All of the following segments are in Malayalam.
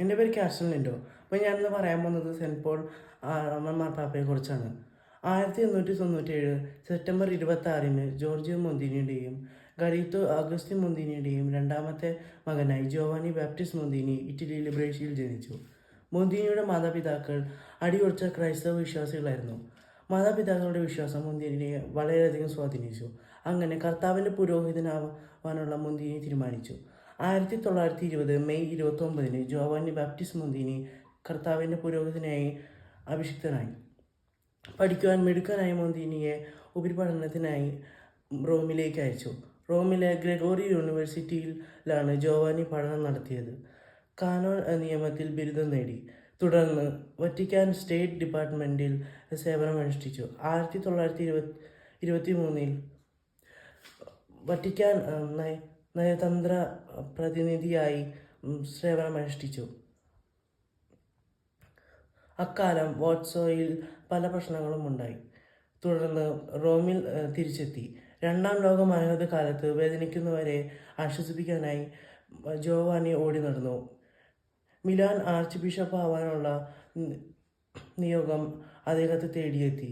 എൻ്റെ പേര് കാസ്റ്റൽ ലിൻഡോ. അപ്പോൾ ഞാനിന്ന് പറയാൻ പോകുന്നത് സെൻറ്റ് പോൾ മാർപ്പാപ്പയെക്കുറിച്ചാണ്. 1897 സെപ്റ്റംബർ 26-ന് ജോർജിയോ മൊന്തീനിയുടെയും ഗലീത്തോ അഗസ്റ്റിൻ മൊന്തീനിയുടെയും രണ്ടാമത്തെ മകനായി ജോവാനി ബാപ്റ്റിസ്റ്റ് മൊന്തീനി ഇറ്റലിയിലെ ബ്രേഷ്യയിൽ ജനിച്ചു. മൊന്തീനിയുടെ മാതാപിതാക്കൾ അടിയുറച്ച ക്രൈസ്തവ വിശ്വാസികളായിരുന്നു. മാതാപിതാക്കളുടെ വിശ്വാസം മൊന്തീനിയെ വളരെയധികം സ്വാധീനിച്ചു. അങ്ങനെ കർത്താവിൻ്റെ പുരോഹിതനാവാനുള്ള മൊന്തീനി തീരുമാനിച്ചു. 1920 മെയ് 29-ന് ജോവാനി ബാപ്റ്റിസ്റ്റ് മൊന്തീനി കർത്താവിൻ്റെ പുരോഹിതനായി അഭിഷിക്തനായി. പഠിക്കുവാൻ മിടുക്കനായ മൊന്തീനിയെ ഉപരിപഠനത്തിനായി റോമിലേക്ക് അയച്ചു. റോമിലെ ഗ്രെഗോറി യൂണിവേഴ്സിറ്റിയിലാണ് ജോവാനി പഠനം നടത്തിയത്. കാനോൻ നിയമത്തിൽ ബിരുദം നേടി. തുടർന്ന് വത്തിക്കാൻ സ്റ്റേറ്റ് ഡിപ്പാർട്ട്മെൻറ്റിൽ സേവനമനുഷ്ഠിച്ചു. 1923-ൽ വത്തിക്കാൻ നയതന്ത്ര പ്രതിനിധിയായി സേവനമനുഷ്ഠിച്ചു. അക്കാലം വാർസോയിൽ പല പ്രശ്നങ്ങളും ഉണ്ടായി. തുടർന്ന് റോമിൽ തിരിച്ചെത്തി. രണ്ടാം ലോക മഹായുദ്ധകാലത്ത് വേദനിക്കുന്നവരെ ആശ്വസിപ്പിക്കാനായി ജോവാനി ഓടി നടന്നു. മിലാൻ ആർച്ച് ബിഷപ്പ് ആവാനുള്ള നിയോഗം അദ്ദേഹത്തെ തേടിയെത്തി.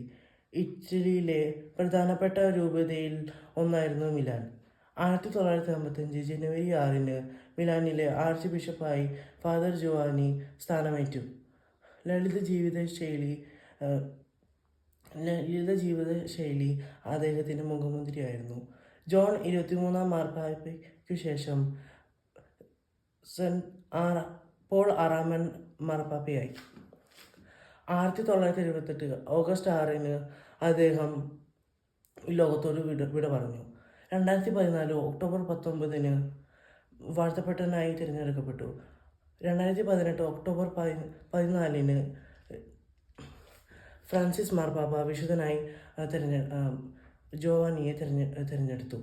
ഇറ്റലിയിലെ പ്രധാനപ്പെട്ട രൂപതയിൽ ഒന്നായിരുന്നു മിലാൻ. 1955 ജനുവരി 6-ന് മിലാനിലെ ആർച്ച് ബിഷപ്പായി ഫാദർ ജോവാനി സ്ഥാനമേറ്റു. ലളിത ജീവിതശൈലി അദ്ദേഹത്തിൻ്റെ മുഖമുദ്രയായിരുന്നു. ജോൺ 23-ാം മാർപ്പാപ്പയ്ക്കു ശേഷം പോൾ 6-ാമൻ മാർപ്പാപ്പയായി. 1978 ഓഗസ്റ്റ് 6-ന് അദ്ദേഹം ലോകത്തോട് വിട പറഞ്ഞു. 2014 ഒക്ടോബർ 19-ന് വാഴ്ത്തപ്പെട്ടവനായി തിരഞ്ഞെടുക്കപ്പെട്ടു. 2018 ഒക്ടോബർ 14-ന് ഫ്രാൻസിസ് മാർപ്പാപ്പ വിശുദ്ധനായി ജോവാനിയെ തിരഞ്ഞെടുത്തു.